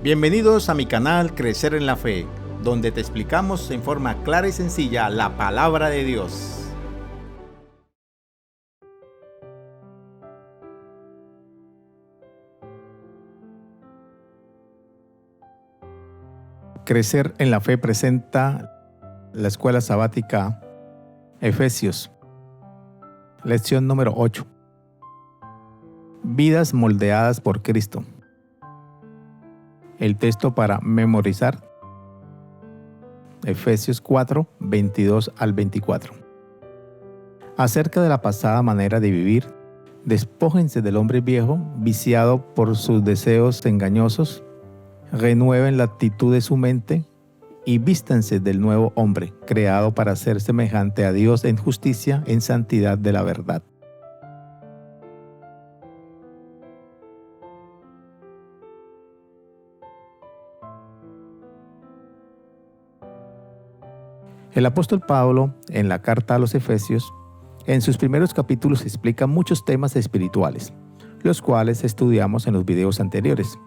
Bienvenidos a mi canal Crecer en la Fe, donde te explicamos en forma clara y sencilla la palabra de Dios. Crecer en la Fe presenta la escuela sabática Efesios, lección número 8. Vidas moldeadas por Cristo. El texto para memorizar, Efesios 4, 22 al 24. Acerca de la pasada manera de vivir, despójense del hombre viejo, viciado por sus deseos engañosos, renueven la actitud de su mente y vístanse del nuevo hombre, creado para ser semejante a Dios en justicia, en santidad de la verdad. El apóstol Pablo, en la carta a los Efesios, en sus primeros capítulos explica muchos temas espirituales, los cuales estudiamos en los videos anteriores.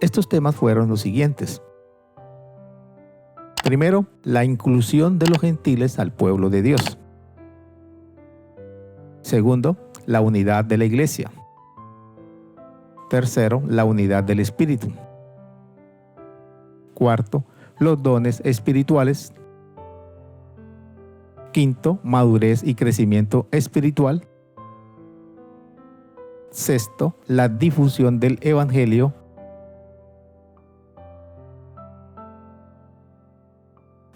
Estos temas fueron los siguientes. Primero, la inclusión de los gentiles al pueblo de Dios. Segundo, la unidad de la iglesia. Tercero, la unidad del espíritu. Cuarto, los dones espirituales. Quinto, madurez y crecimiento espiritual. Sexto, la difusión del evangelio.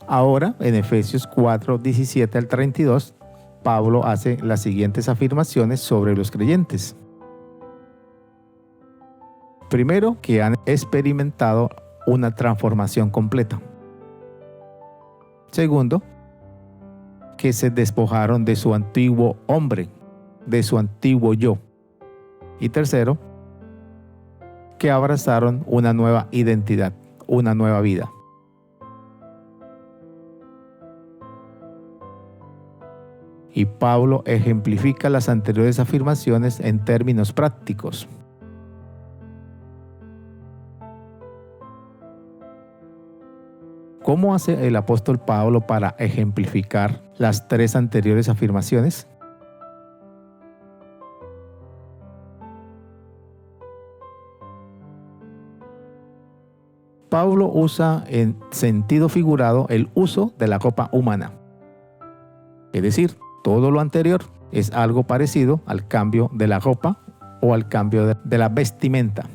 Ahora, en Efesios 4, 17 al 32, Pablo hace las siguientes afirmaciones sobre los creyentes. Primero, que han experimentado una transformación completa. Segundo, que se despojaron de su antiguo hombre, de su antiguo yo. Y tercero, que abrazaron una nueva identidad, una nueva vida. Y Pablo ejemplifica las anteriores afirmaciones en términos prácticos. ¿Cómo hace el apóstol Pablo para ejemplificar las tres anteriores afirmaciones? Pablo usa en sentido figurado el uso de la ropa humana. Es decir, todo lo anterior es algo parecido al cambio de la ropa o al cambio de la vestimenta.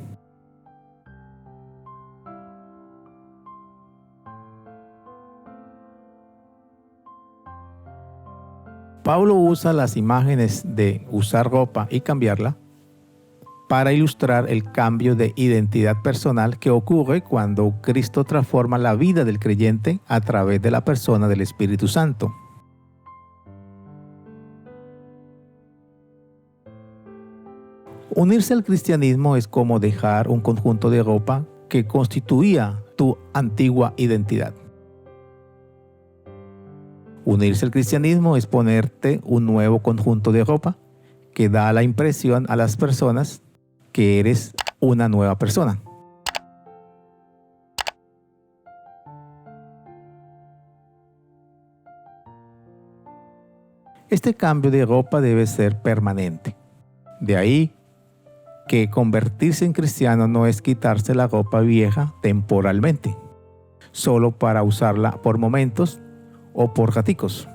Pablo usa las imágenes de usar ropa y cambiarla para ilustrar el cambio de identidad personal que ocurre cuando Cristo transforma la vida del creyente a través de la persona del Espíritu Santo. Unirse al cristianismo es como dejar un conjunto de ropa que constituía tu antigua identidad. Unirse al cristianismo es ponerte un nuevo conjunto de ropa que da la impresión a las personas que eres una nueva persona. Este cambio de ropa debe ser permanente. De ahí que convertirse en cristiano no es quitarse la ropa vieja temporalmente, solo para usarla por momentos o por raticos.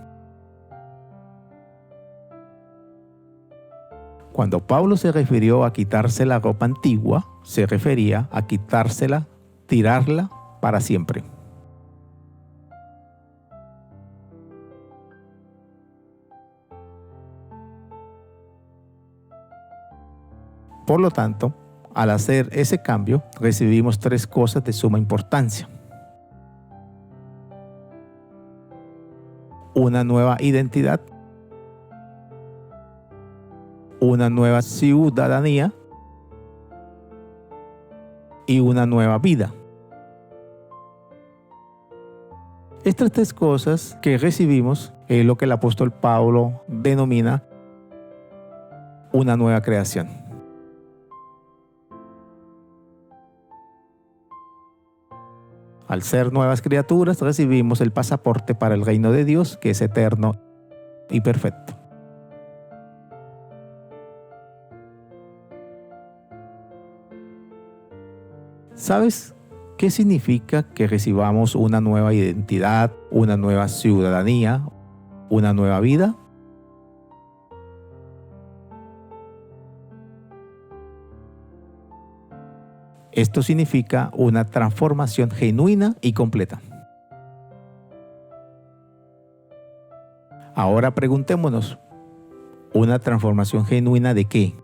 Cuando Pablo se refirió a quitarse la ropa antigua, se refería a quitársela, tirarla para siempre. Por lo tanto, al hacer ese cambio, recibimos tres cosas de suma importancia. Una nueva identidad, una nueva ciudadanía y una nueva vida. Estas tres cosas que recibimos es lo que el apóstol Pablo denomina una nueva creación. Al ser nuevas criaturas, recibimos el pasaporte para el reino de Dios, que es eterno y perfecto. ¿Sabes qué significa que recibamos una nueva identidad, una nueva ciudadanía, una nueva vida? Esto significa una transformación genuina y completa. Ahora preguntémonos, ¿una transformación genuina de qué?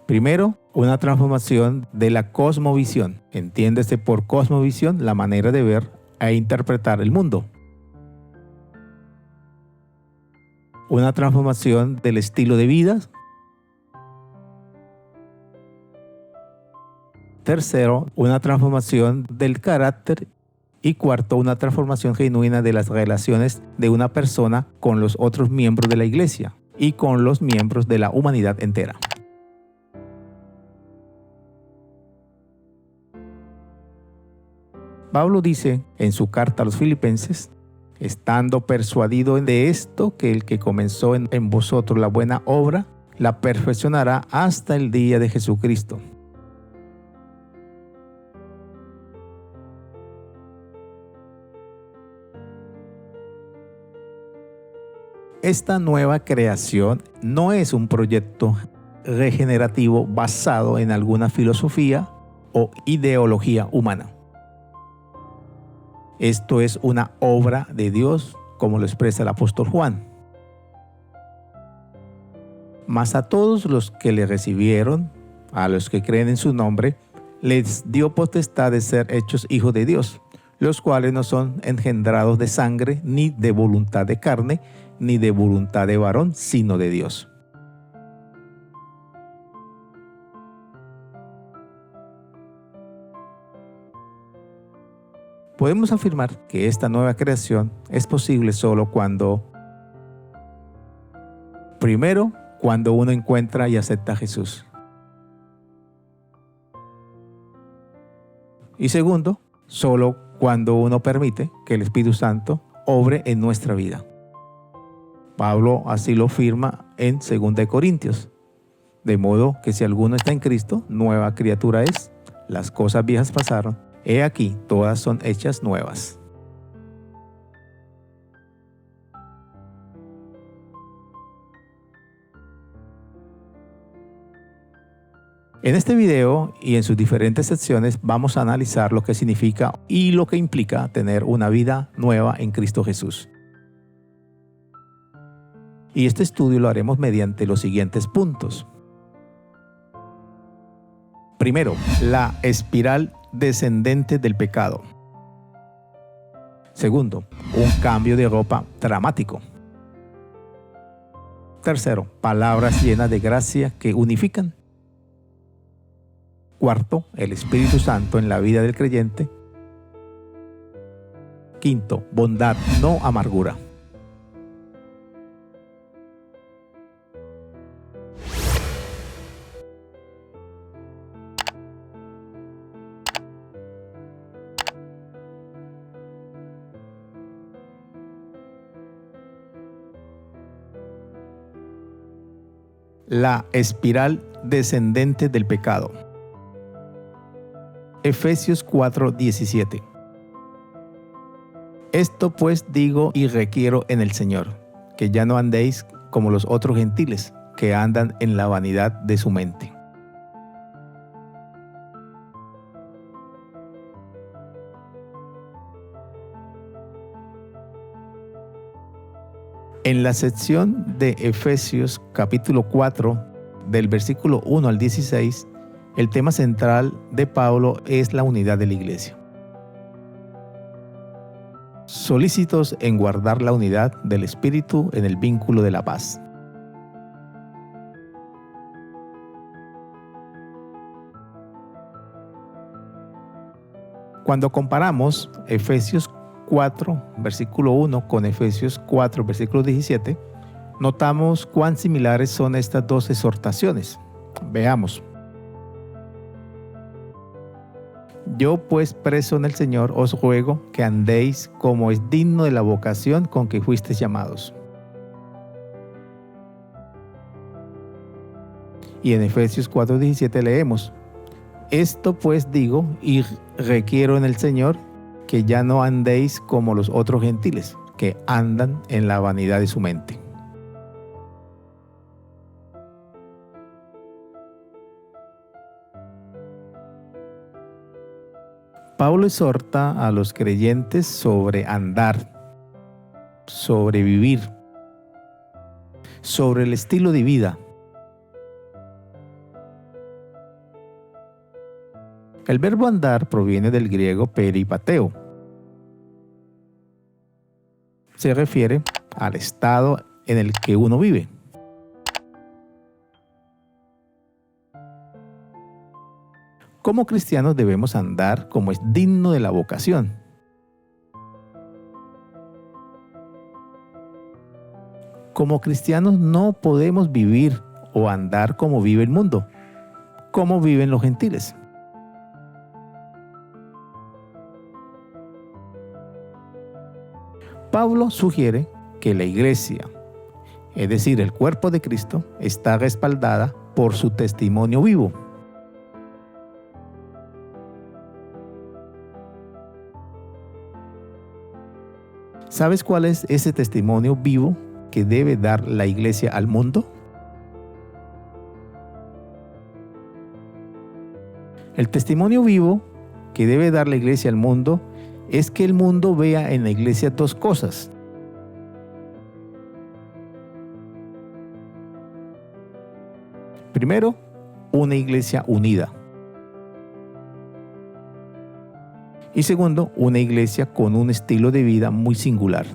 Primero, una transformación de la cosmovisión. Entiéndese por cosmovisión la manera de ver e interpretar el mundo. Una transformación del estilo de vida. Tercero, una transformación del carácter. Y cuarto, una transformación genuina de las relaciones de una persona con los otros miembros de la iglesia y con los miembros de la humanidad entera. Pablo dice en su carta a los Filipenses, estando persuadido de esto, que el que comenzó en vosotros la buena obra, la perfeccionará hasta el día de Jesucristo. Esta nueva creación no es un proyecto regenerativo basado en alguna filosofía o ideología humana. Esto es una obra de Dios, como lo expresa el apóstol Juan. Mas a todos los que le recibieron, a los que creen en su nombre, les dio potestad de ser hechos hijos de Dios, los cuales no son engendrados de sangre, ni de voluntad de carne, ni de voluntad de varón, sino de Dios. Podemos afirmar que esta nueva creación es posible solo primero, cuando uno encuentra y acepta a Jesús. Y segundo, solo cuando uno permite que el Espíritu Santo obre en nuestra vida. Pablo así lo afirma en 2 Corintios. De modo que si alguno está en Cristo, nueva criatura es. Las cosas viejas pasaron. He aquí, todas son hechas nuevas. En este video y en sus diferentes secciones vamos a analizar lo que significa y lo que implica tener una vida nueva en Cristo Jesús. Y este estudio lo haremos mediante los siguientes puntos. Primero, la espiral descendente del pecado. Segundo, un cambio de ropa dramático. Tercero, palabras llenas de gracia que unifican. Cuarto, el Espíritu Santo en la vida del creyente. Quinto, bondad, no amargura. La espiral descendente del pecado. Efesios 4:17. Esto pues digo y requiero en el Señor, que ya no andéis como los otros gentiles, que andan en la vanidad de su mente. En la sección de Efesios capítulo 4, del versículo 1 al 16, el tema central de Pablo es la unidad de la iglesia. Solícitos en guardar la unidad del Espíritu en el vínculo de la paz. Cuando comparamos Efesios 4, versículo 1 con Efesios 4, versículo 17, notamos cuán similares son estas dos exhortaciones. Veamos. Yo pues preso en el Señor os ruego que andéis como es digno de la vocación con que fuisteis llamados. Y en Efesios 4:17 leemos: Esto pues digo y requiero en el Señor, que ya no andéis como los otros gentiles, que andan en la vanidad de su mente. Pablo exhorta a los creyentes sobre andar, sobre vivir, sobre el estilo de vida. El verbo andar proviene del griego peripateo. Se refiere al estado en el que uno vive. Como cristianos debemos andar como es digno de la vocación. Como cristianos no podemos vivir o andar como vive el mundo, como viven los gentiles. Pablo sugiere que la iglesia, es decir, el cuerpo de Cristo, está respaldada por su testimonio vivo. ¿Sabes cuál es ese testimonio vivo que debe dar la iglesia al mundo? El testimonio vivo que debe dar la iglesia al mundo es que el mundo vea en la iglesia dos cosas. Primero, una iglesia unida. Y segundo, una iglesia con un estilo de vida muy singular.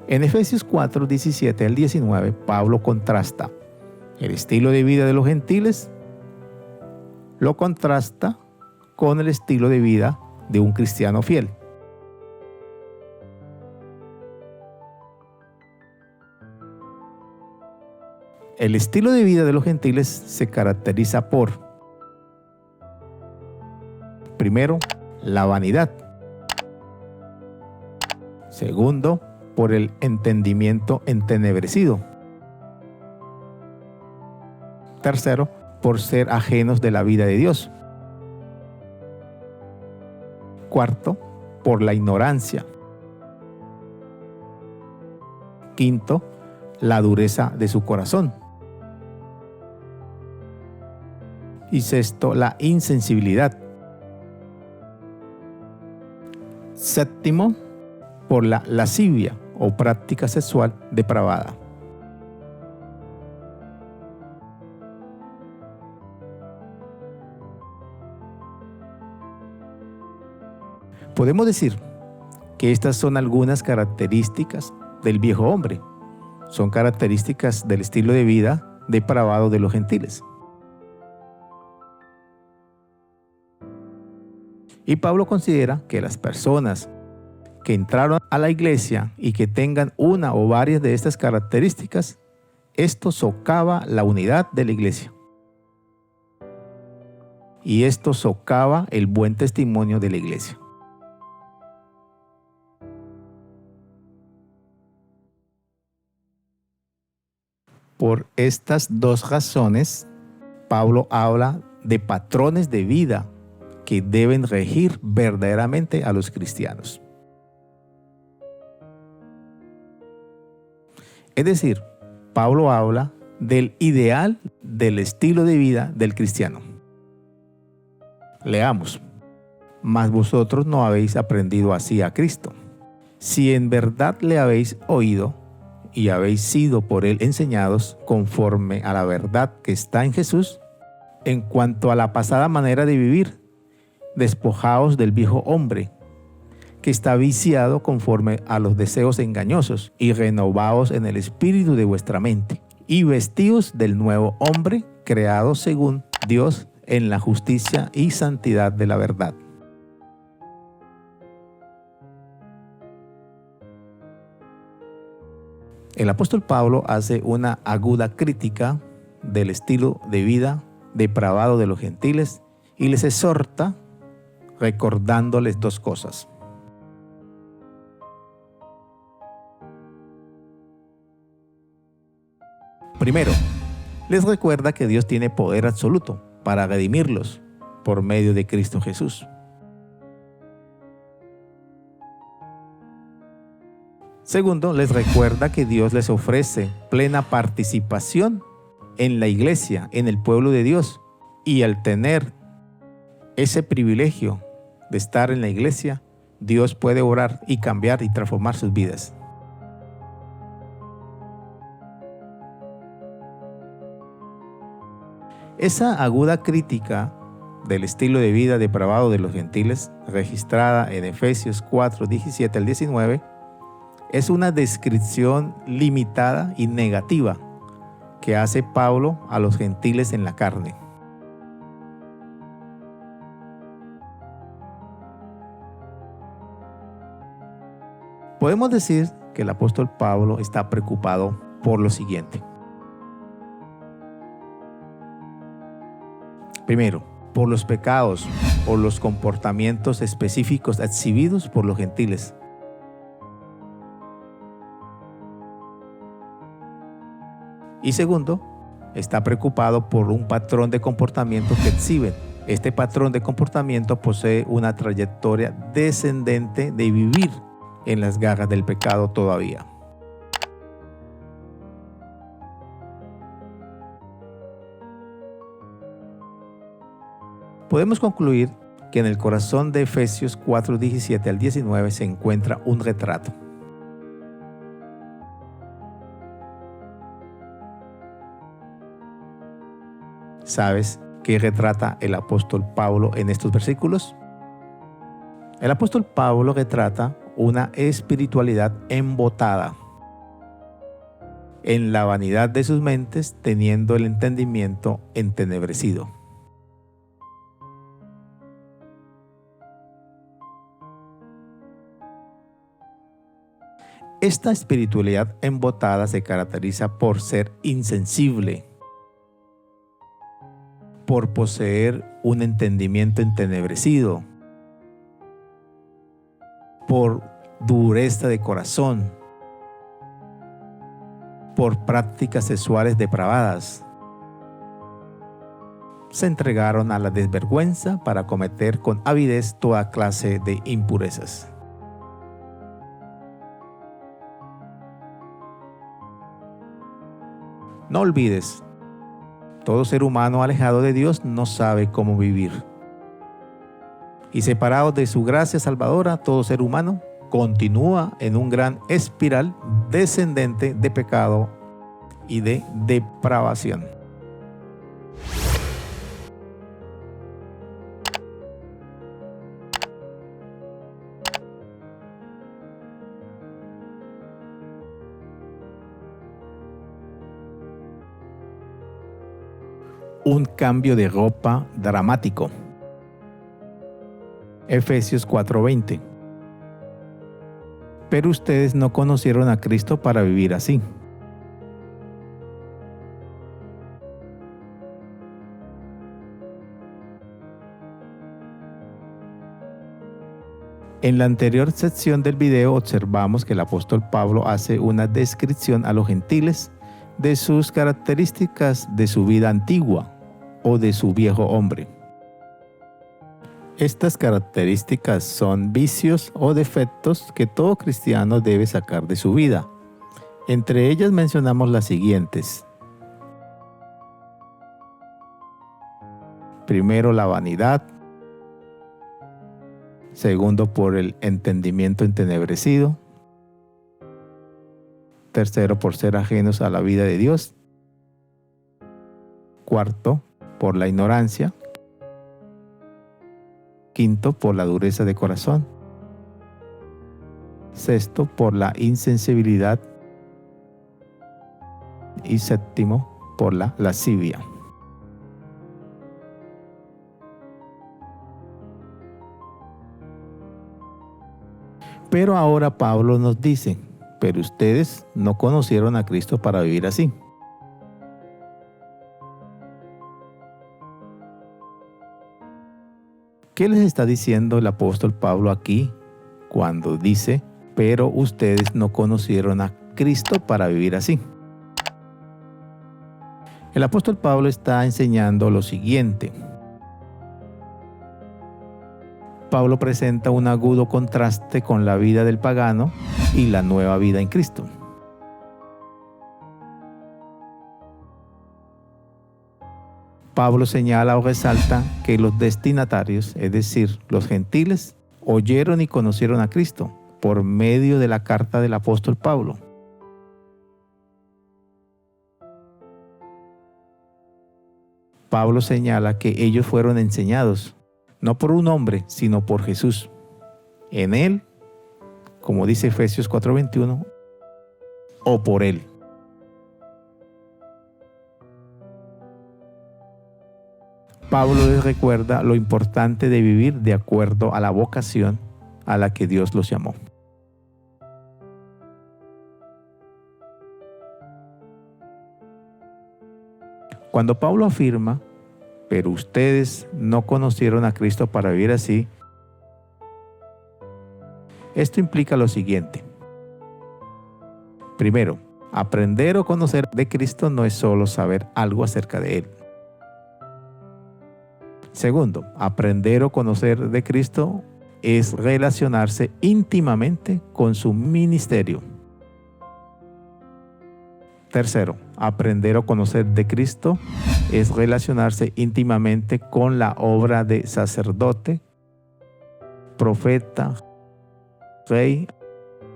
En Efesios 4:17 al 19, Pablo contrasta el estilo de vida de los gentiles, lo contrasta con el estilo de vida de un cristiano fiel. El estilo de vida de los gentiles se caracteriza por, primero, la vanidad. Segundo, por el entendimiento entenebrecido. Tercero, por ser ajenos de la vida de Dios. Cuarto, por la ignorancia. Quinto, la dureza de su corazón. Y sexto, la insensibilidad. Séptimo, por la lascivia o práctica sexual depravada. Podemos decir que estas son algunas características del viejo hombre. Son características del estilo de vida depravado de los gentiles. Y Pablo considera que las personas que entraron a la iglesia y que tengan una o varias de estas características, esto socava la unidad de la iglesia. Y esto socava el buen testimonio de la iglesia. Por estas dos razones, Pablo habla de patrones de vida que deben regir verdaderamente a los cristianos. Es decir, Pablo habla del ideal del estilo de vida del cristiano. Leamos: Mas vosotros no habéis aprendido así a Cristo. Si en verdad le habéis oído y habéis sido por él enseñados conforme a la verdad que está en Jesús, en cuanto a la pasada manera de vivir, despojaos del viejo hombre, que está viciado conforme a los deseos engañosos, y renovaos en el espíritu de vuestra mente, y vestíos del nuevo hombre, creado según Dios en la justicia y santidad de la verdad. El apóstol Pablo hace una aguda crítica del estilo de vida depravado de los gentiles y les exhorta recordándoles dos cosas. Primero, les recuerda que Dios tiene poder absoluto para redimirlos por medio de Cristo Jesús. Segundo, les recuerda que Dios les ofrece plena participación en la iglesia, en el pueblo de Dios. Y al tener ese privilegio de estar en la iglesia, Dios puede orar y cambiar y transformar sus vidas. Esa aguda crítica del estilo de vida depravado de los gentiles, registrada en Efesios 4, 17 al 19, es una descripción limitada y negativa que hace Pablo a los gentiles en la carne. Podemos decir que el apóstol Pablo está preocupado por lo siguiente. Primero, por los pecados o los comportamientos específicos exhibidos por los gentiles. Y segundo, está preocupado por un patrón de comportamiento que exhiben. Este patrón de comportamiento posee una trayectoria descendente de vivir en las garras del pecado todavía. Podemos concluir que en el corazón de Efesios 4, 17 al 19 se encuentra un retrato. ¿Sabes qué retrata el apóstol Pablo en estos versículos? El apóstol Pablo retrata una espiritualidad embotada en la vanidad de sus mentes, teniendo el entendimiento entenebrecido. Esta espiritualidad embotada se caracteriza por ser insensible, por poseer un entendimiento entenebrecido, por dureza de corazón, por prácticas sexuales depravadas. Se entregaron a la desvergüenza para cometer con avidez toda clase de impurezas. No olvides, todo ser humano alejado de Dios no sabe cómo vivir. Y separado de su gracia salvadora, todo ser humano continúa en un gran espiral descendente de pecado y de depravación. Un cambio de ropa dramático. Efesios 4:20. Pero ustedes no conocieron a Cristo para vivir así. En la anterior sección del video observamos que el apóstol Pablo hace una descripción a los gentiles de sus características de su vida antigua o de su viejo hombre. Estas características son vicios o defectos que todo cristiano debe sacar de su vida. Entre ellas mencionamos las siguientes. Primero, la vanidad. Segundo, por el entendimiento entenebrecido. Tercero, por ser ajenos a la vida de Dios. Cuarto, por la ignorancia. Quinto, por la dureza de corazón. Sexto, por la insensibilidad. Y séptimo, por la lascivia. Pero ahora Pablo nos dice pero ustedes no conocieron a Cristo para vivir así. ¿Qué les está diciendo el apóstol Pablo aquí cuando dice, pero ustedes no conocieron a Cristo para vivir así? El apóstol Pablo está enseñando lo siguiente. Pablo presenta un agudo contraste con la vida del pagano y la nueva vida en Cristo. Pablo señala o resalta que los destinatarios, es decir, los gentiles, oyeron y conocieron a Cristo por medio de la carta del apóstol Pablo. Pablo señala que ellos fueron enseñados, no por un hombre, sino por Jesús. En Él, como dice Efesios 4:21, o por Él. Pablo les recuerda lo importante de vivir de acuerdo a la vocación a la que Dios los llamó. Cuando Pablo afirma, pero ustedes no conocieron a Cristo para vivir así, esto implica lo siguiente. Primero, aprender o conocer de Cristo no es solo saber algo acerca de Él. Segundo, aprender o conocer de Cristo es relacionarse íntimamente con su ministerio. Tercero, aprender o conocer de Cristo es relacionarse íntimamente con la obra de sacerdote, profeta, rey,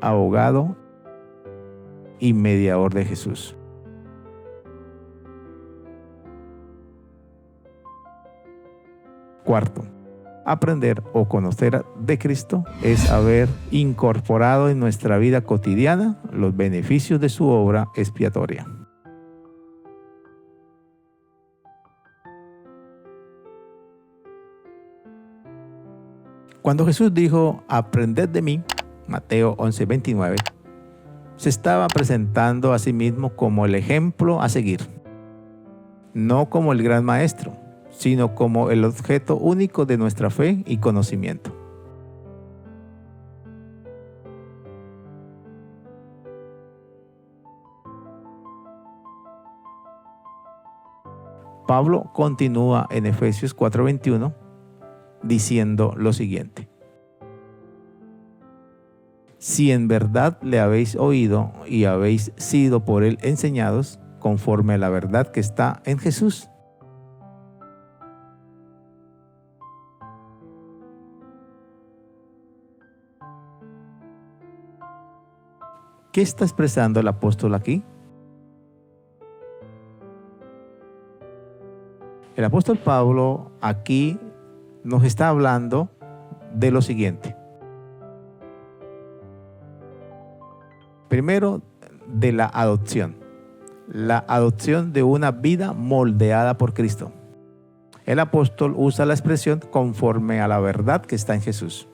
abogado y mediador de Jesús. Cuarto, aprender o conocer de Cristo es haber incorporado en nuestra vida cotidiana los beneficios de su obra expiatoria. Cuando Jesús dijo, aprended de mí, Mateo 11:29, se estaba presentando a sí mismo como el ejemplo a seguir, no como el gran maestro, sino como el objeto único de nuestra fe y conocimiento. Pablo continúa en Efesios 4:21 diciendo lo siguiente. Si en verdad le habéis oído y habéis sido por él enseñados conforme a la verdad que está en Jesús. ¿Qué está expresando el apóstol aquí? El apóstol Pablo aquí nos está hablando de lo siguiente. Primero, de la adopción. La adopción de una vida moldeada por Cristo. El apóstol usa la expresión conforme a la verdad que está en Jesús.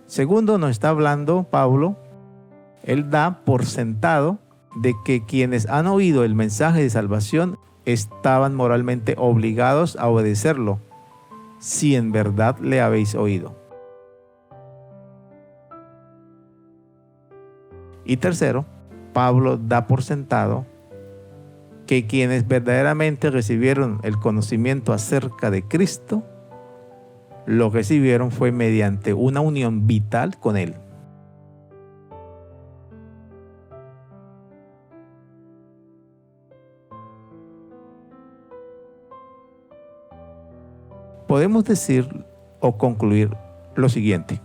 Segundo, nos está hablando Pablo, él da por sentado de que quienes han oído el mensaje de salvación estaban moralmente obligados a obedecerlo, si en verdad le habéis oído. Y tercero, Pablo da por sentado que quienes verdaderamente recibieron el conocimiento acerca de Cristo, lo recibieron fue mediante una unión vital con Él. Podemos decir o concluir lo siguiente.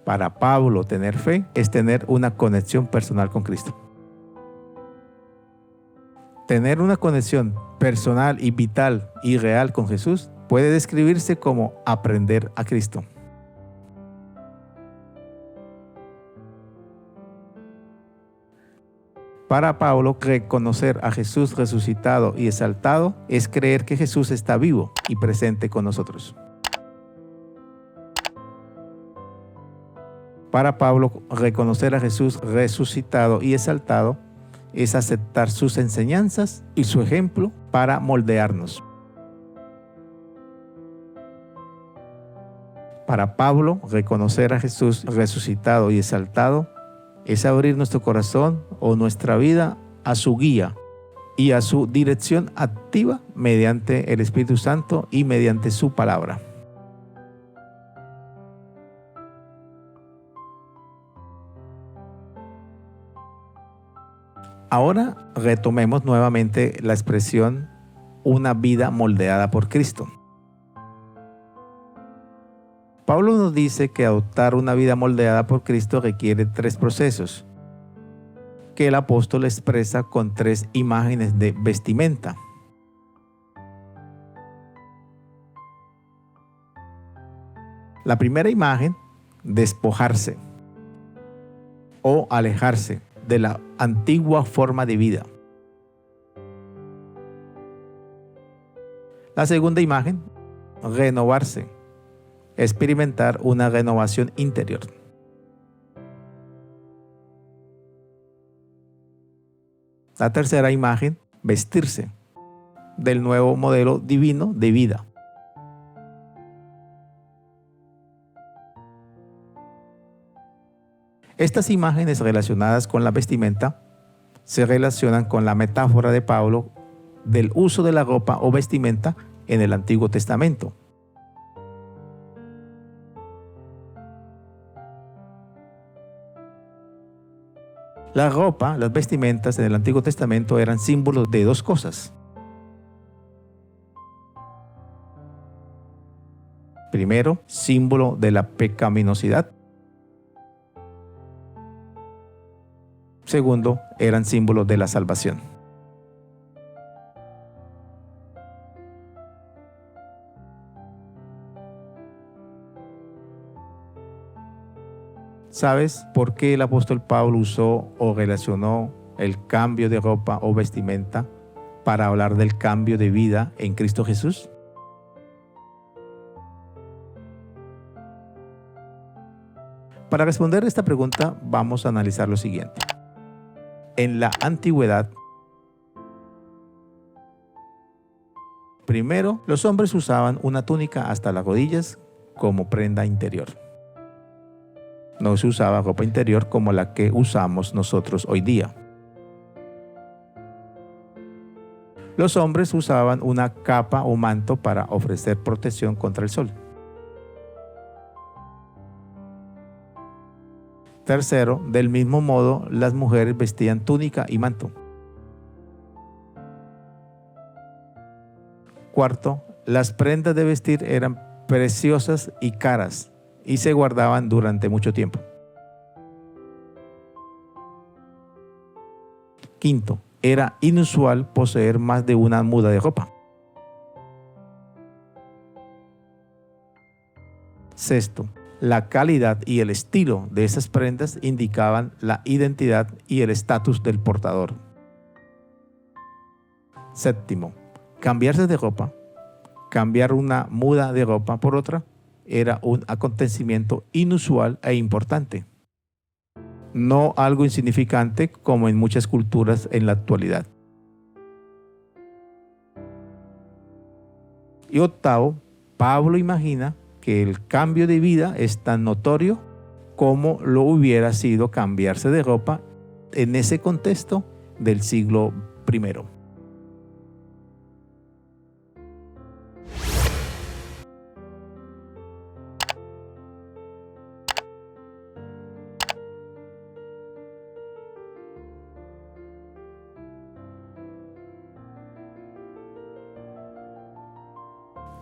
Para Pablo, tener fe es tener una conexión personal con Cristo. Tener una conexión personal y vital y real con Jesús puede describirse como aprender a Cristo. Para Pablo, reconocer a Jesús resucitado y exaltado es creer que Jesús está vivo y presente con nosotros. Para Pablo, reconocer a Jesús resucitado y exaltado es aceptar sus enseñanzas y su ejemplo para moldearnos. Para Pablo, reconocer a Jesús resucitado y exaltado es abrir nuestro corazón o nuestra vida a su guía y a su dirección activa mediante el Espíritu Santo y mediante su palabra. Ahora retomemos nuevamente la expresión una vida moldeada por Cristo. Pablo nos dice que adoptar una vida moldeada por Cristo requiere 3 procesos, que el apóstol expresa con 3 imágenes de vestimenta. La primera imagen, despojarse o alejarse de la antigua forma de vida. La segunda imagen, renovarse, experimentar una renovación interior. La tercera imagen, vestirse del nuevo modelo divino de vida. Estas imágenes relacionadas con la vestimenta se relacionan con la metáfora de Pablo del uso de la ropa o vestimenta en el Antiguo Testamento. La ropa, las vestimentas en el Antiguo Testamento eran símbolos de 2 cosas. Primero, símbolo de la pecaminosidad. Segundo, eran símbolos de la salvación. ¿Sabes por qué el apóstol Pablo usó o relacionó el cambio de ropa o vestimenta para hablar del cambio de vida en Cristo Jesús? Para responder esta pregunta, vamos a analizar lo siguiente. En la antigüedad, primero, los hombres usaban una túnica hasta las rodillas como prenda interior. No se usaba ropa interior como la que usamos nosotros hoy día. Los hombres usaban una capa o manto para ofrecer protección contra el sol. Tercero, del mismo modo, las mujeres vestían túnica y manto. Cuarto, las prendas de vestir eran preciosas y caras y se guardaban durante mucho tiempo. Quinto, era inusual poseer más de una muda de ropa. Sexto, la calidad y el estilo de esas prendas indicaban la identidad y el estatus del portador. Séptimo, cambiarse de ropa, cambiar una muda de ropa por otra, era un acontecimiento inusual e importante. No algo insignificante como en muchas culturas en la actualidad. Y octavo, Pablo imagina que el cambio de vida es tan notorio como lo hubiera sido cambiarse de ropa en ese contexto del siglo I.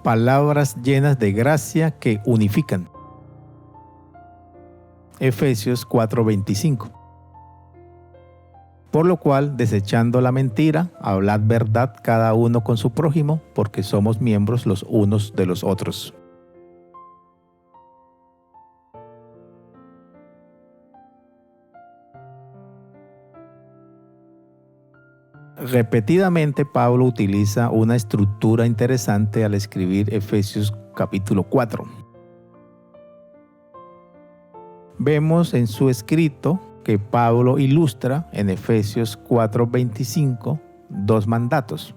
Palabras llenas de gracia que unifican. Efesios 4:25. Por lo cual, desechando la mentira, hablad verdad cada uno con su prójimo, porque somos miembros los unos de los otros. Repetidamente Pablo utiliza una estructura interesante al escribir Efesios capítulo 4. Vemos en su escrito que Pablo ilustra en Efesios 4:25 dos mandatos.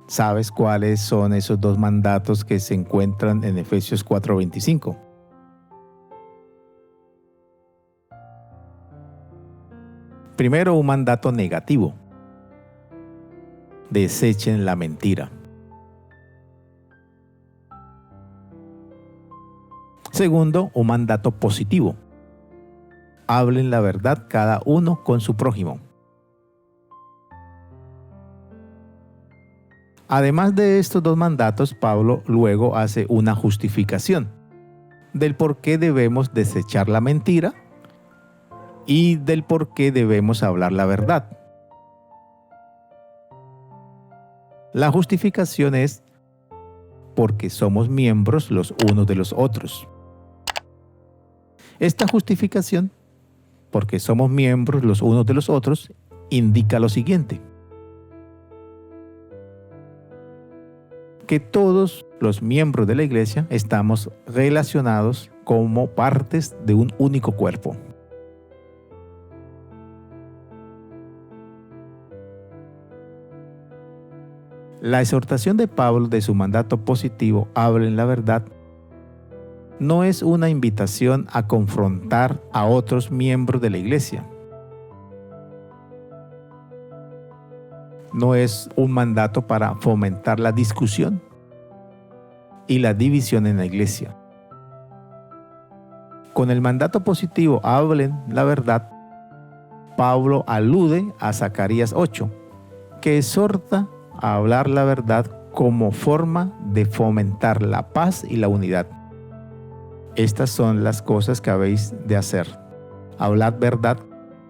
¿Sabes cuáles son esos dos mandatos que se encuentran en Efesios 4:25? Primero, un mandato negativo. Desechen la mentira. Segundo, un mandato positivo. Hablen la verdad cada uno con su prójimo. Además de estos dos mandatos, Pablo luego hace una justificación del por qué debemos desechar la mentira y del por qué debemos hablar la verdad. La justificación es porque somos miembros los unos de los otros. Esta justificación, porque somos miembros los unos de los otros, indica lo siguiente: que todos los miembros de la iglesia estamos relacionados como partes de un único cuerpo. La exhortación de Pablo de su mandato positivo, hablen la verdad, no es una invitación a confrontar a otros miembros de la iglesia. No es un mandato para fomentar la discusión y la división en la iglesia. Con el mandato positivo, hablen la verdad, Pablo alude a Zacarías 8, que exhorta a hablar la verdad como forma de fomentar la paz y la unidad. Estas son las cosas que habéis de hacer: hablad verdad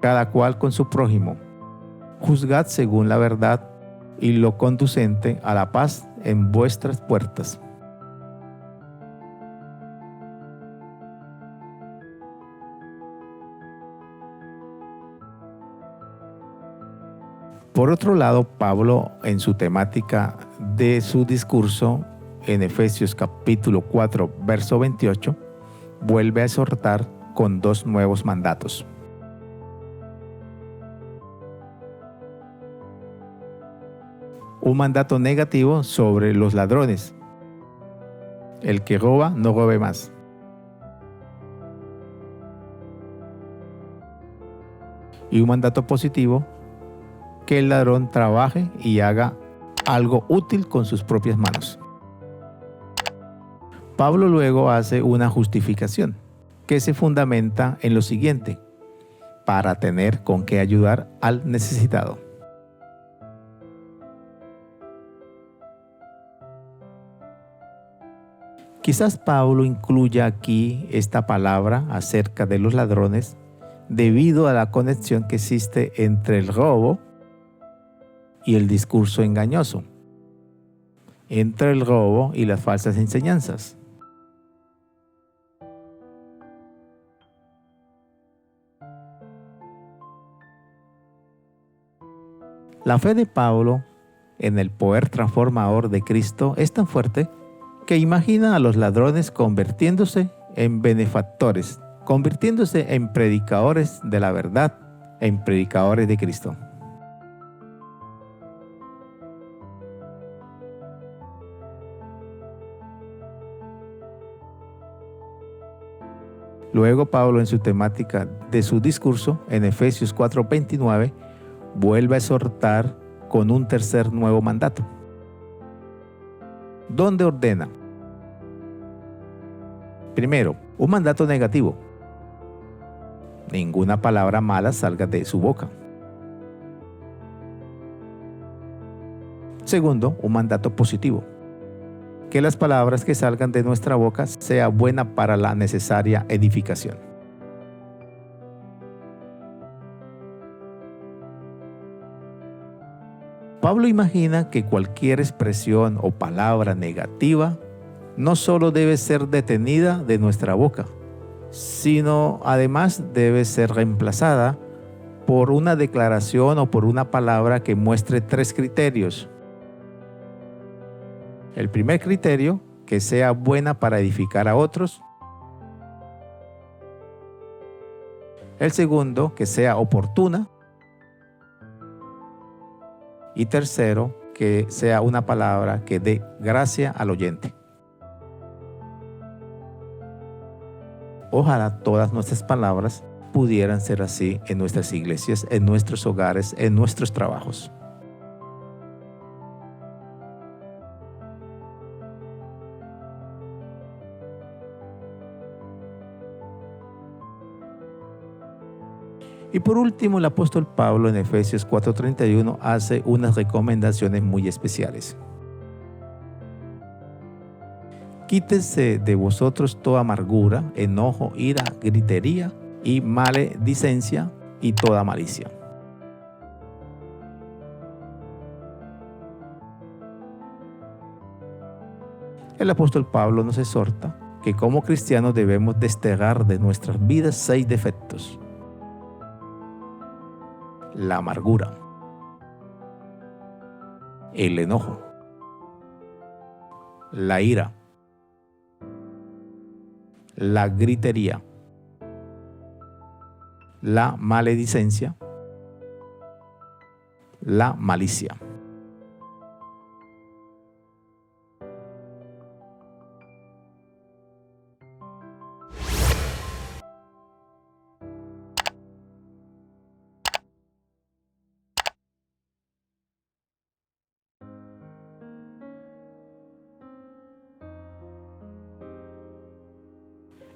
cada cual con su prójimo, juzgad según la verdad y lo conducente a la paz en vuestras puertas. Por otro lado, Pablo, en su temática de su discurso en Efesios capítulo 4, verso 28, vuelve a exhortar con dos nuevos mandatos. Un mandato negativo sobre los ladrones: el que roba, no robe más. Y un mandato positivo: que el ladrón trabaje y haga algo útil con sus propias manos. Pablo luego hace una justificación que se fundamenta en lo siguiente: para tener con qué ayudar al necesitado. Quizás Pablo incluya aquí esta palabra acerca de los ladrones debido a la conexión que existe entre el robo y el discurso engañoso, entre el robo y las falsas enseñanzas. La fe de Pablo en el poder transformador de Cristo es tan fuerte que imagina a los ladrones convirtiéndose en benefactores, convirtiéndose en predicadores de la verdad, en predicadores de Cristo. Luego Pablo, en su temática de su discurso en Efesios 4:29, vuelve a exhortar con un tercer nuevo mandato, donde ordena: primero, un mandato negativo: ninguna palabra mala salga de su boca. Segundo, un mandato positivo: que las palabras que salgan de nuestra boca sean buenas para la necesaria edificación. Pablo imagina que cualquier expresión o palabra negativa no solo debe ser detenida de nuestra boca, sino además debe ser reemplazada por una declaración o por una palabra que muestre 3 criterios. El primer criterio, que sea buena para edificar a otros. El segundo, que sea oportuna. Y tercero, que sea una palabra que dé gracia al oyente. Ojalá todas nuestras palabras pudieran ser así en nuestras iglesias, en nuestros hogares, en nuestros trabajos. Y por último, el apóstol Pablo en Efesios 4:31 hace unas recomendaciones muy especiales. Quítese de vosotros toda amargura, enojo, ira, gritería y maledicencia y toda malicia. El apóstol Pablo nos exhorta que como cristianos debemos desterrar de nuestras vidas 6 defectos. La amargura, el enojo, la ira, la gritería, la maledicencia, la malicia.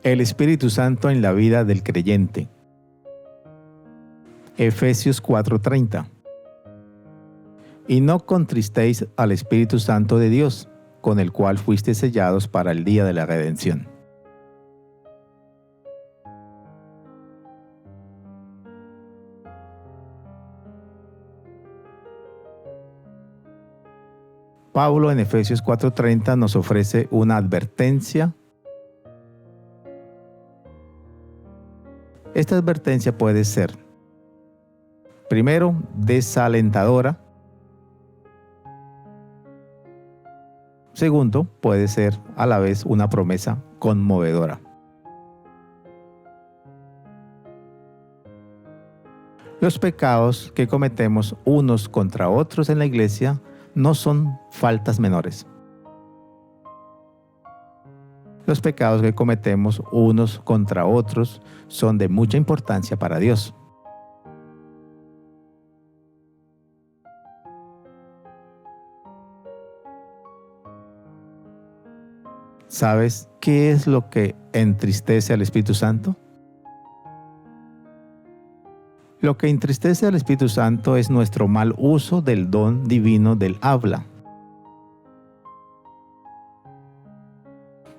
El Espíritu Santo en la vida del creyente. Efesios 4:30. Y no contristéis al Espíritu Santo de Dios, con el cual fuisteis sellados para el día de la redención. Pablo en Efesios 4:30 nos ofrece una advertencia. Esta advertencia puede ser, primero, desalentadora. Segundo, puede ser a la vez una promesa conmovedora. Los pecados que cometemos unos contra otros en la iglesia no son faltas menores. Los pecados que cometemos unos contra otros son de mucha importancia para Dios. ¿Sabes qué es lo que entristece al Espíritu Santo? Lo que entristece al Espíritu Santo es nuestro mal uso del don divino del habla.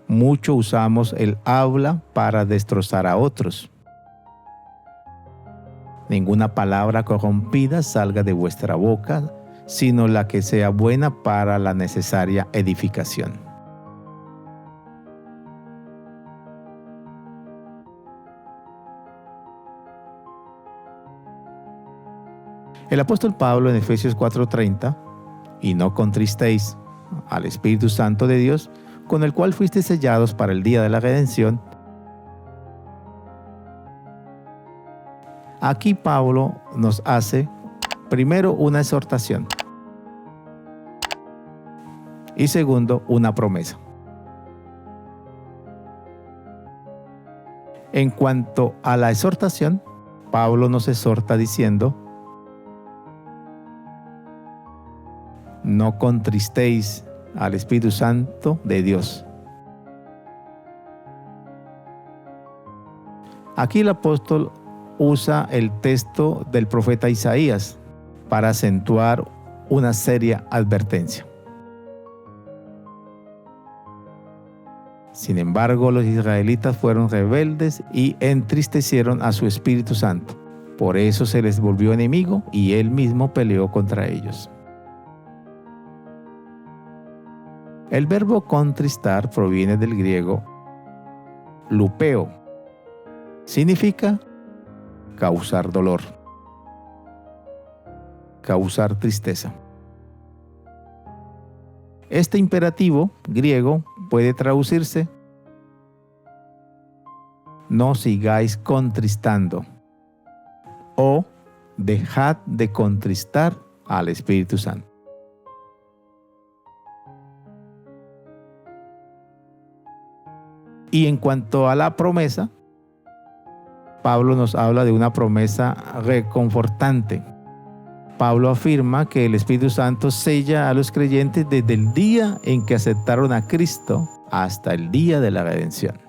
Mucho usamos el habla para destrozar a otros. Ninguna palabra corrompida salga de vuestra boca, sino la que sea buena para la necesaria edificación. El apóstol Pablo en Efesios 4:30, y no contristéis al Espíritu Santo de Dios, con el cual fuisteis sellados para el día de la redención. Aquí Pablo nos hace primero una exhortación y segundo una promesa. En cuanto a la exhortación, Pablo nos exhorta diciendo: no contristéis al Espíritu Santo de Dios. Aquí el apóstol usa el texto del profeta Isaías para acentuar una seria advertencia. Sin embargo, los israelitas fueron rebeldes y entristecieron a su Espíritu Santo. Por eso se les volvió enemigo y él mismo peleó contra ellos. El verbo contristar proviene del griego lupeo, significa causar dolor, causar tristeza. Este imperativo griego puede traducirse: no sigáis contristando, o dejad de contristar al Espíritu Santo. Y en cuanto a la promesa, Pablo nos habla de una promesa reconfortante. Pablo afirma que el Espíritu Santo sella a los creyentes desde el día en que aceptaron a Cristo hasta el día de la redención.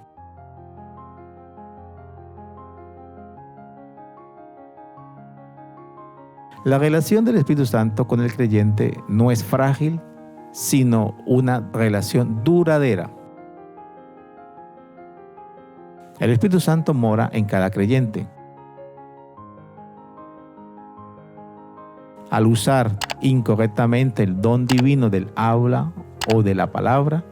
La relación del Espíritu Santo con el creyente no es frágil, sino una relación duradera. El Espíritu Santo mora en cada creyente. Al usar incorrectamente el don divino del habla o de la palabra,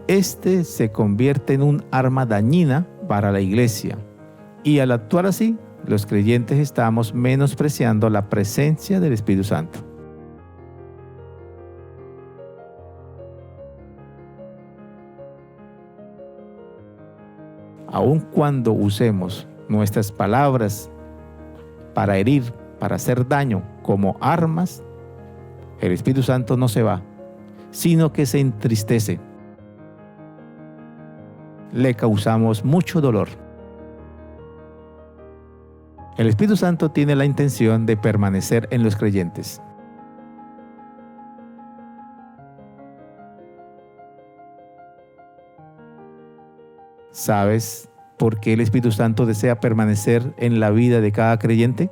este se convierte en un arma dañina para la iglesia. Y al actuar así, los creyentes estamos menospreciando la presencia del Espíritu Santo. Aun cuando usemos nuestras palabras para herir, para hacer daño como armas, el Espíritu Santo no se va, sino que se entristece. Le causamos mucho dolor. El Espíritu Santo tiene la intención de permanecer en los creyentes. ¿Sabes por qué el Espíritu Santo desea permanecer en la vida de cada creyente?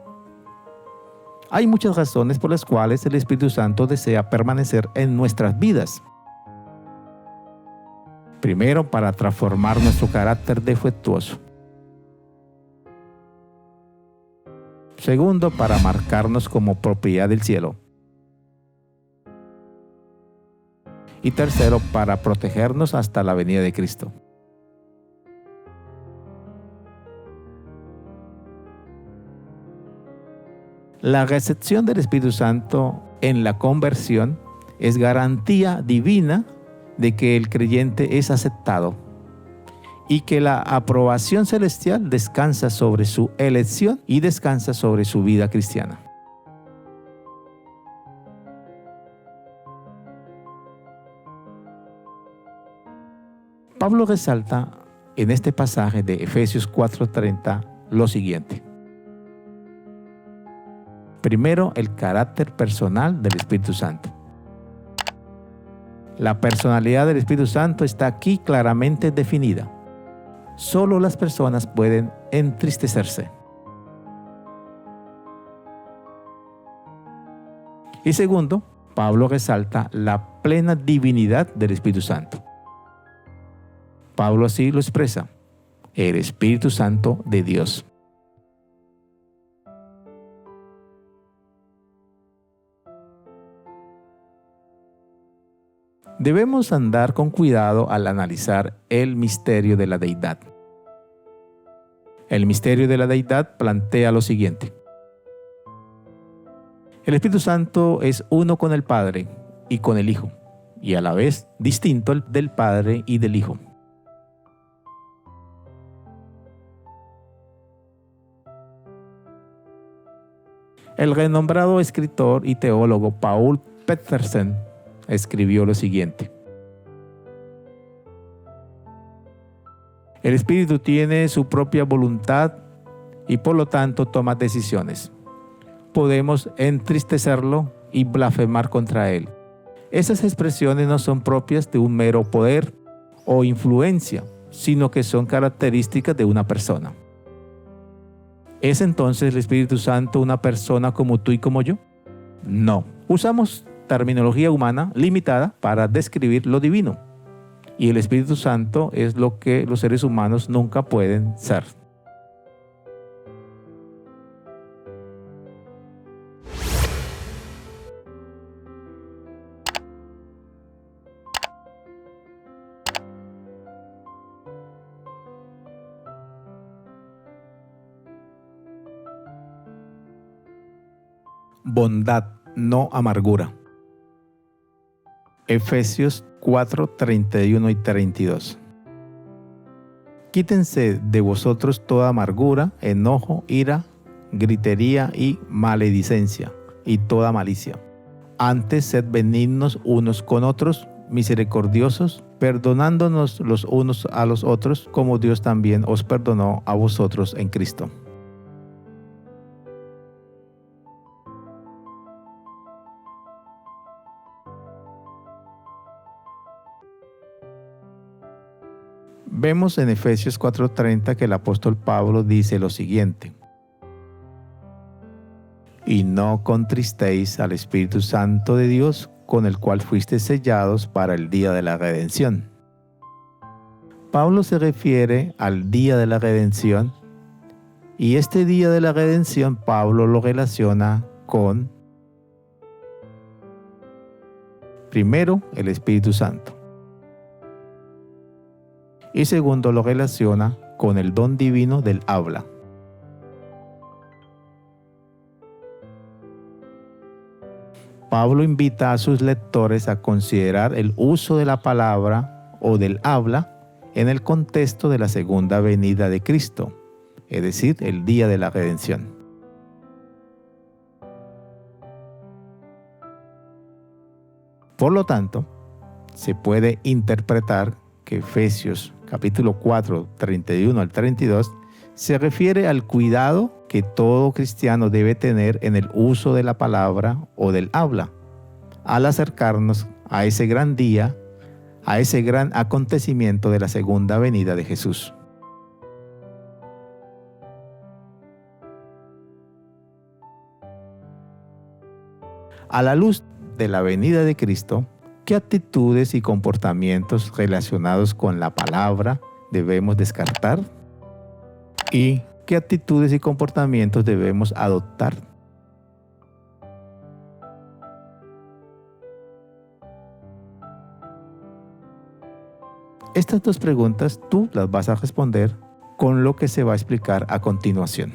Hay muchas razones por las cuales el Espíritu Santo desea permanecer en nuestras vidas. Primero, para transformar nuestro carácter defectuoso. Segundo, para marcarnos como propiedad del cielo. Y tercero, para protegernos hasta la venida de Cristo. La recepción del Espíritu Santo en la conversión es garantía divina de que el creyente es aceptado y que la aprobación celestial descansa sobre su elección y descansa sobre su vida cristiana. Pablo resalta en este pasaje de Efesios 4:30 lo siguiente. Primero, el carácter personal del Espíritu Santo. La personalidad del Espíritu Santo está aquí claramente definida. Solo las personas pueden entristecerse. Y segundo, Pablo resalta la plena divinidad del Espíritu Santo. Pablo así lo expresa: el Espíritu Santo de Dios. Debemos andar con cuidado al analizar el misterio de la deidad. El misterio de la deidad plantea lo siguiente. El Espíritu Santo es uno con el Padre y con el Hijo, y a la vez distinto del Padre y del Hijo. El renombrado escritor y teólogo Paul Pettersen escribió lo siguiente. El Espíritu tiene su propia voluntad y por lo tanto toma decisiones. Podemos entristecerlo y blasfemar contra él. Esas expresiones no son propias de un mero poder o influencia, sino que son características de una persona. ¿Es entonces el Espíritu Santo una persona como tú y como yo? No. Usamos terminología humana limitada para describir lo divino. Y el Espíritu Santo es lo que los seres humanos nunca pueden ser. bondad, no amargura. Efesios 4, 31 y 32. Quítense de vosotros toda amargura, enojo, ira, gritería y maledicencia, y toda malicia. Antes sed benignos unos con otros, misericordiosos, perdonándonos los unos a los otros, como Dios también os perdonó a vosotros en Cristo. Vemos en Efesios 4:30 que el apóstol Pablo dice lo siguiente: y no contristéis al Espíritu Santo de Dios, con el cual fuisteis sellados para el día de la redención. Pablo se refiere al día de la redención, y este día de la redención Pablo lo relaciona con, primero, el Espíritu Santo, y segundo, lo relaciona con el don divino del habla. Pablo invita a sus lectores a considerar el uso de la palabra o del habla en el contexto de la segunda venida de Cristo, es decir, el día de la redención. Por lo tanto, se puede interpretar que Efesios capítulo 4, 31 al 32 se refiere al cuidado que todo cristiano debe tener en el uso de la palabra o del habla, al acercarnos a ese gran día, a ese gran acontecimiento de la segunda venida de Jesús. A la luz de la venida de Cristo, ¿qué actitudes y comportamientos relacionados con la palabra debemos descartar? ¿Y qué actitudes y comportamientos debemos adoptar? Estas dos preguntas tú las vas a responder con lo que se va a explicar a continuación.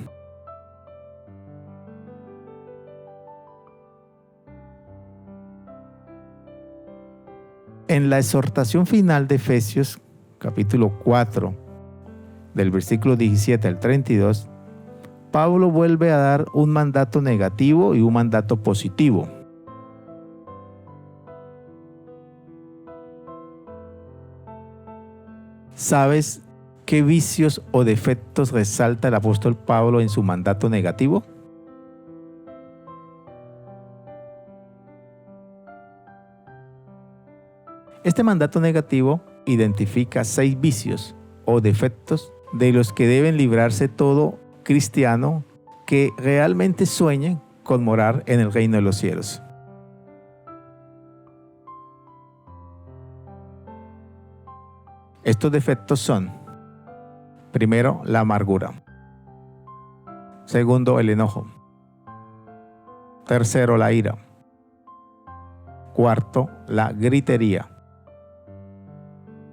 En la exhortación final de Efesios, capítulo 4, del versículo 17 al 32, Pablo vuelve a dar un mandato negativo y un mandato positivo. ¿Sabes qué vicios o defectos resalta el apóstol Pablo en su mandato negativo? Este mandato negativo identifica 6 vicios o defectos de los que deben librarse todo cristiano que realmente sueñe con morar en el reino de los cielos. Estos defectos son: primero, la amargura; segundo, el enojo; tercero, la ira; cuarto, la gritería;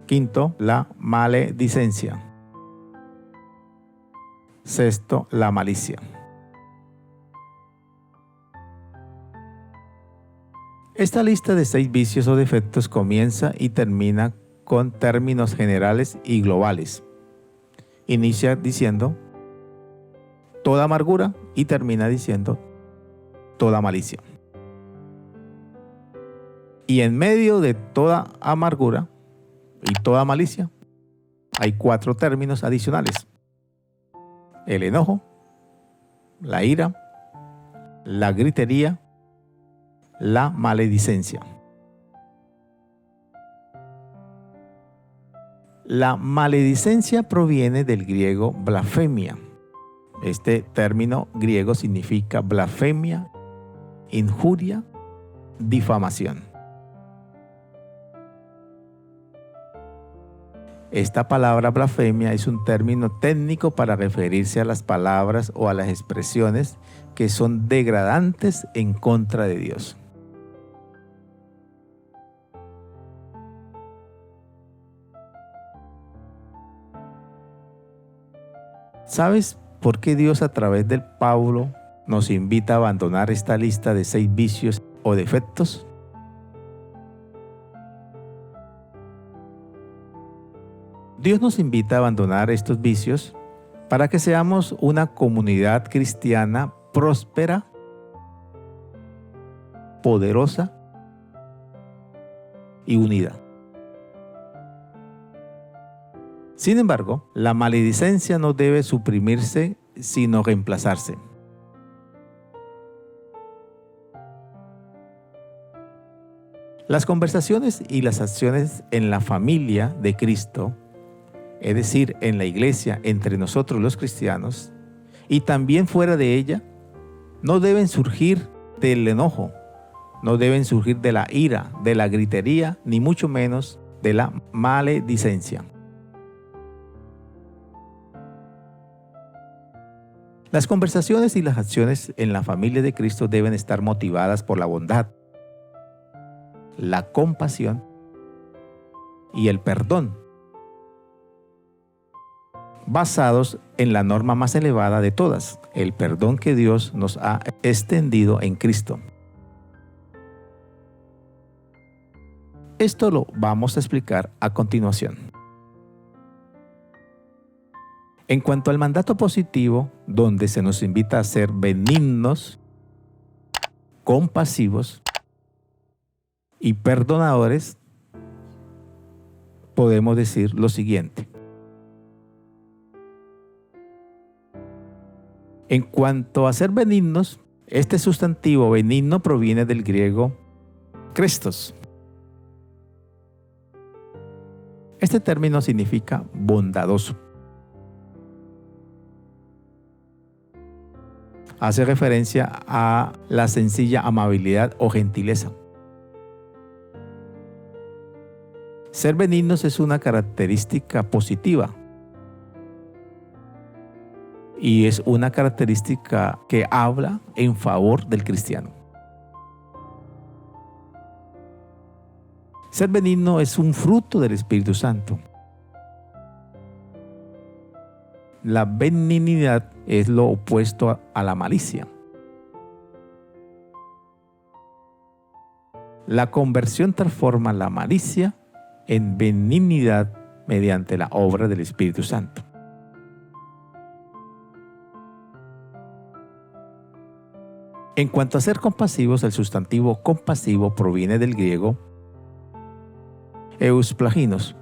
quinto, la maledicencia; sexto, la malicia. Esta lista de 6 vicios o defectos comienza y termina con términos generales y globales. Inicia diciendo toda amargura y termina diciendo toda malicia. Y en medio de toda amargura y toda malicia hay 4 términos adicionales: el enojo, la ira, la gritería, la maledicencia. La maledicencia proviene del griego blasfemia. Este término griego significa blasfemia, injuria, difamación. Esta palabra blasfemia es un término técnico para referirse a las palabras o a las expresiones que son degradantes en contra de Dios. ¿Sabes por qué Dios a través del Pablo nos invita a abandonar esta lista de 6 vicios o defectos? Dios nos invita a abandonar estos vicios para que seamos una comunidad cristiana próspera, poderosa y unida. Sin embargo, la maledicencia no debe suprimirse, sino reemplazarse. Las conversaciones y las acciones en la familia de Cristo, es decir, en la iglesia, entre nosotros los cristianos, y también fuera de ella, no deben surgir del enojo, no deben surgir de la ira, de la gritería, ni mucho menos de la maledicencia. Las conversaciones y las acciones en la familia de Cristo deben estar motivadas por la bondad, la compasión y el perdón, basados en la norma más elevada de todas, el perdón que Dios nos ha extendido en Cristo. Esto lo vamos a explicar a continuación. En cuanto al mandato positivo, donde se nos invita a ser benignos, compasivos y perdonadores, podemos decir lo siguiente. En cuanto a ser benignos, este sustantivo benigno proviene del griego Christos. Este término significa bondadoso. Hace referencia a la sencilla amabilidad o gentileza. Ser benignos es una característica positiva y es una característica que habla en favor del cristiano. Ser benigno es un fruto del Espíritu Santo. La benignidad es lo opuesto a la malicia. La conversión transforma la malicia en benignidad mediante la obra del Espíritu Santo. En cuanto a ser compasivos, el sustantivo compasivo proviene del griego eusplaginos.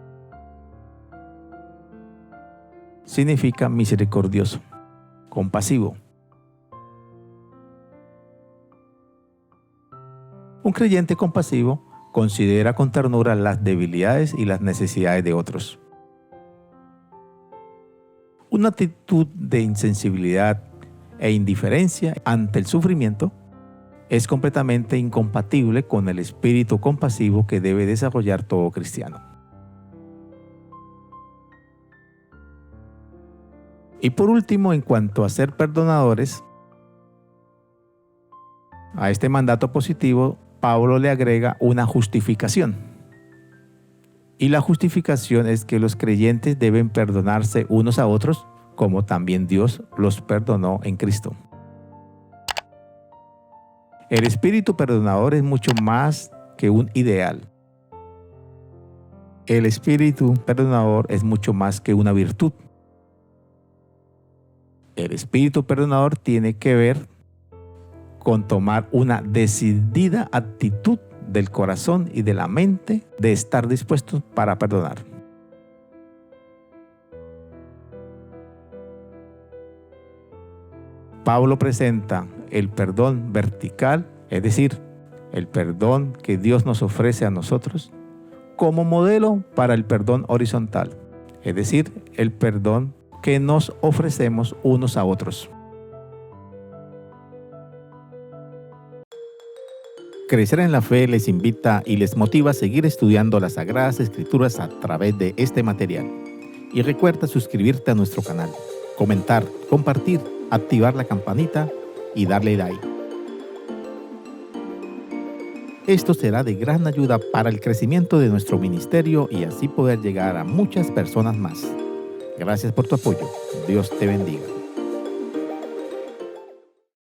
Significa misericordioso, compasivo. Un creyente compasivo considera con ternura las debilidades y las necesidades de otros. Una actitud de insensibilidad e indiferencia ante el sufrimiento es completamente incompatible con el espíritu compasivo que debe desarrollar todo cristiano. Y por último, en cuanto a ser perdonadores, a este mandato positivo, Pablo le agrega una justificación. Y la justificación es que los creyentes deben perdonarse unos a otros, como también Dios los perdonó en Cristo. El espíritu perdonador es mucho más que un ideal. El espíritu perdonador es mucho más que una virtud. El espíritu perdonador tiene que ver con tomar una decidida actitud del corazón y de la mente de estar dispuestos para perdonar. Pablo presenta el perdón vertical, es decir, el perdón que Dios nos ofrece a nosotros, como modelo para el perdón horizontal, es decir, el perdón que nos ofrecemos unos a otros. Crecer en la Fe les invita y les motiva a seguir estudiando las Sagradas Escrituras a través de este material. Y recuerda suscribirte a nuestro canal, comentar, compartir, activar la campanita y darle like. Esto será de gran ayuda para el crecimiento de nuestro ministerio y así poder llegar a muchas personas más. Gracias por tu apoyo. Dios te bendiga.